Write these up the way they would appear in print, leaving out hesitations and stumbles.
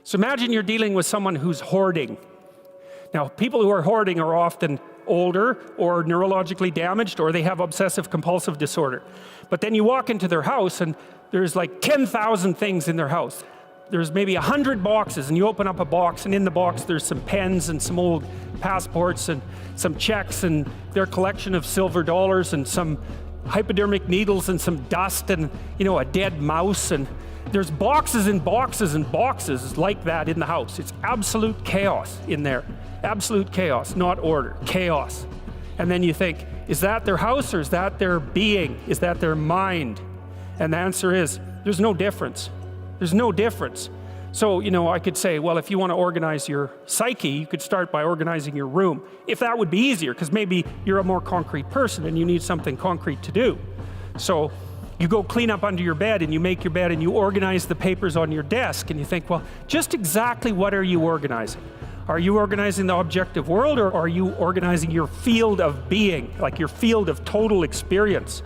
So imagine you're dealing with someone who's hoarding. Now, people who are hoarding are often older or neurologically damaged, or they have obsessive compulsive disorder. But then you walk into their house and there's like 10,000 things in their house. There's maybe 100 boxes, and you open up a box, and in the box there's some pens and some old passports and some checks and their collection of silver dollars and some hypodermic needles and some dust and, you know, a dead mouse. And there's boxes and boxes and boxes like that in the house. It's absolute chaos in there. Absolute chaos, not order, chaos. And then you think, is that their house, or is that their being? Is that their mind? And the answer is, there's no difference. There's no difference. So, you know, I could say, well, if you want to organize your psyche, you could start by organizing your room. If that would be easier, because maybe you're a more concrete person and you need something concrete to do. So you go clean up under your bed, and you make your bed, and you organize the papers on your desk, and you think, well, just exactly what are you organizing? Are you organizing the objective world, or are you organizing your field of being, like your field of total experience?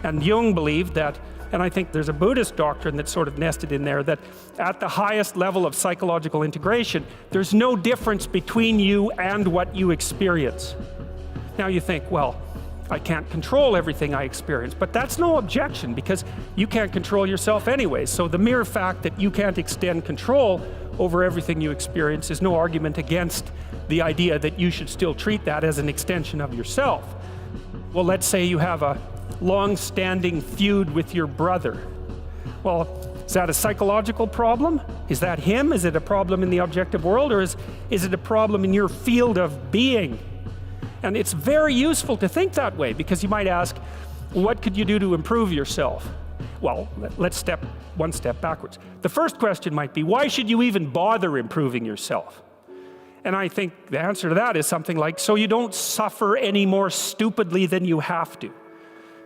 And Jung believed that, and I think there's a Buddhist doctrine that's sort of nested in there, that at the highest level of psychological integration, there's no difference between you and what you experience. Now you think, well, I can't control everything I experience, but that's no objection, because you can't control yourself anyway. So the mere fact that you can't extend control over everything you experience is no argument against the idea that you should still treat that as an extension of yourself. Well, let's say you have a long-standing feud with your brother. Well, is that a psychological problem? Is that him? Is it a problem in the objective world, or is it a problem in your field of being? And it's very useful to think that way, because you might ask, what could you do to improve yourself? Well, let's step one step backwards. The first question might be, why should you even bother improving yourself? And I think the answer to that is something like, so you don't suffer any more stupidly than you have to.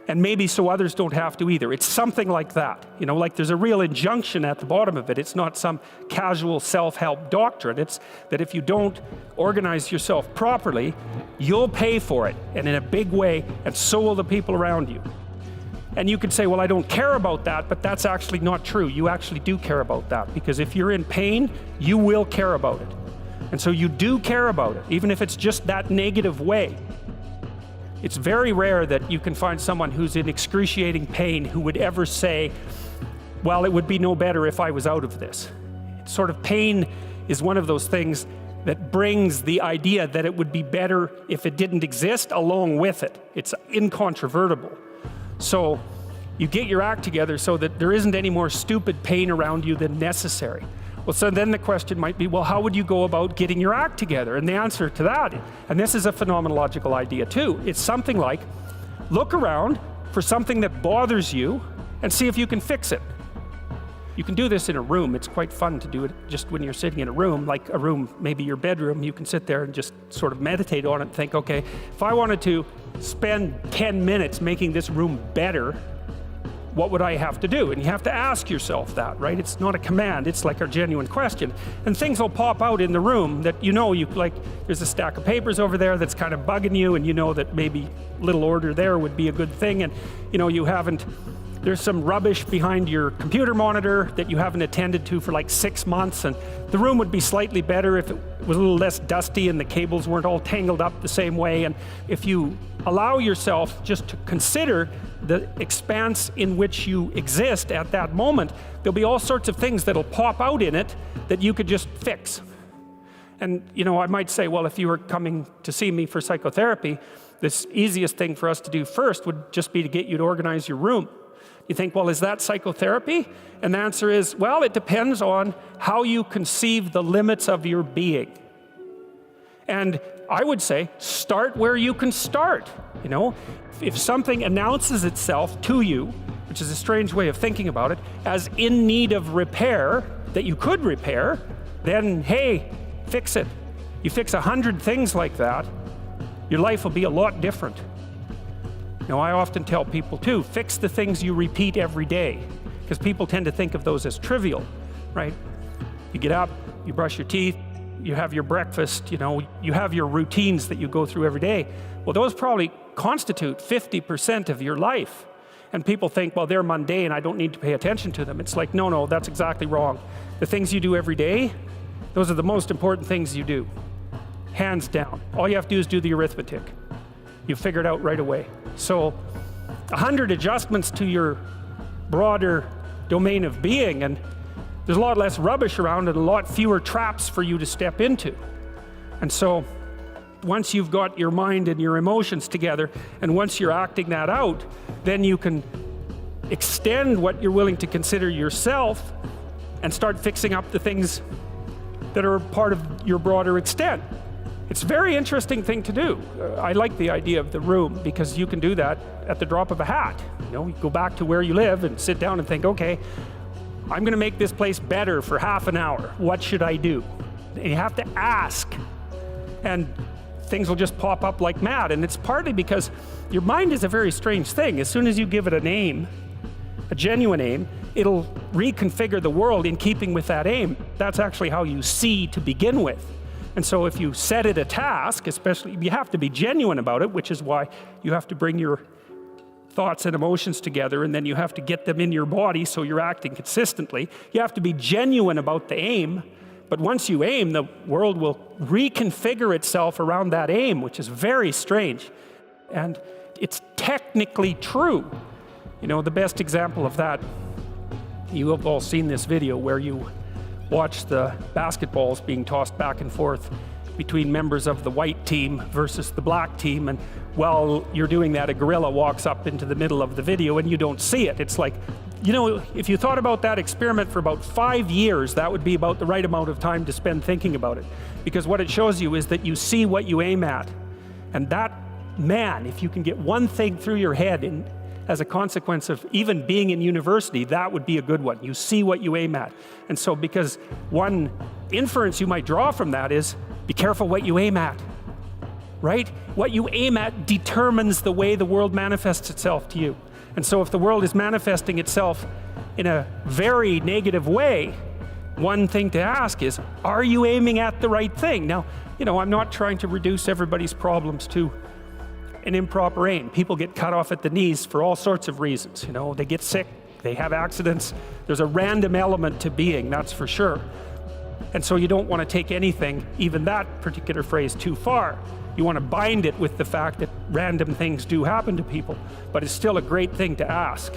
And maybe so others don't have to either. It's something like that. You know, like there's a real injunction at the bottom of it. It's not some casual self-help doctrine. It's that if you don't organize yourself properly, you'll pay for it, and in a big way, and so will the people around you. And you could say, well, I don't care about that, but that's actually not true. You actually do care about that, because if you're in pain, you will care about it. And so you do care about it, even if it's just that negative way. It's very rare that you can find someone who's in excruciating pain who would ever say, well, it would be no better if I was out of this. Sort of pain is one of those things that brings the idea that it would be better if it didn't exist along with it. It's incontrovertible. So you get your act together so that there isn't any more stupid pain around you than necessary. Well, so then the question might be, well, how would you go about getting your act together? And the answer to that, and this is a phenomenological idea too, it's something like, look around for something that bothers you and see if you can fix it. You can do this in a room. It's quite fun to do it just when you're sitting in a room, like a room, maybe your bedroom. You can sit there and just sort of meditate on it and think, okay, if I wanted to spend 10 minutes making this room better, what would I have to do? And you have to ask yourself that, right? It's not a command, it's like a genuine question. And things will pop out in the room that you know, like there's a stack of papers over there that's kind of bugging you, and you know that maybe little order there would be a good thing, and you know, there's some rubbish behind your computer monitor that you haven't attended to for like 6 months, and the room would be slightly better if it was a little less dusty and the cables weren't all tangled up the same way. And if you allow yourself just to consider the expanse in which you exist at that moment, there'll be all sorts of things that'll pop out in it that you could just fix. And you know, I might say, well, if you were coming to see me for psychotherapy, this easiest thing for us to do first would just be to get you to organize your room. You think, well, is that psychotherapy? And the answer is, well, it depends on how you conceive the limits of your being. And I would say, start where you can start. You know, if something announces itself to you, which is a strange way of thinking about it, as in need of repair, that you could repair, then hey, fix it. You fix 100 things like that, your life will be a lot different. Now, I often tell people too, fix the things you repeat every day, because people tend to think of those as trivial, right? You get up, you brush your teeth, you have your breakfast, you know, you have your routines that you go through every day. Well, those probably constitute 50% of your life. And people think, well, they're mundane, I don't need to pay attention to them. It's like, no, that's exactly wrong. The things you do every day, those are the most important things you do. Hands down. All you have to do is do the arithmetic. You figure it out right away. So 100 adjustments to your broader domain of being, and there's a lot less rubbish around and a lot fewer traps for you to step into. And so once you've got your mind and your emotions together, and once you're acting that out, then you can extend what you're willing to consider yourself and start fixing up the things that are part of your broader extent. It's a very interesting thing to do. I like the idea of the room because you can do that at the drop of a hat. You go back to where you live and sit down and think, okay, I'm going to make this place better for half an hour. What should I do? And you have to ask, and things will just pop up like mad. And it's partly because your mind is a very strange thing. As soon as you give it a name, a genuine aim, it'll reconfigure the world in keeping with that aim. That's actually how you see to begin with. And so if you set it a task, especially, you have to be genuine about it, which is why you have to bring your thoughts and emotions together, and then you have to get them in your body so you're acting consistently. You have to be genuine about the aim, but once you aim, the world will reconfigure itself around that aim, which is very strange. And it's technically true. The best example of that, you have all seen this video where you watch the basketballs being tossed back and forth between members of the white team versus the black team, and while you're doing that, a gorilla walks up into the middle of the video and you don't see it. It's like, if you thought about that experiment for about 5 years, that would be about the right amount of time to spend thinking about it. Because what it shows you is that you see what you aim at. And that, man, if you can get one thing through your head as a consequence of even being in university, that would be a good one. You see what you aim at. And so because one inference you might draw from that is, be careful what you aim at, right? What you aim at determines the way the world manifests itself to you. And so if the world is manifesting itself in a very negative way, one thing to ask is, are you aiming at the right thing? Now, I'm not trying to reduce everybody's problems to an improper aim. People get cut off at the knees for all sorts of reasons. They get sick, they have accidents. There's a random element to being, that's for sure. And so you don't want to take anything, even that particular phrase, too far. You want to bind it with the fact that random things do happen to people, but it's still a great thing to ask.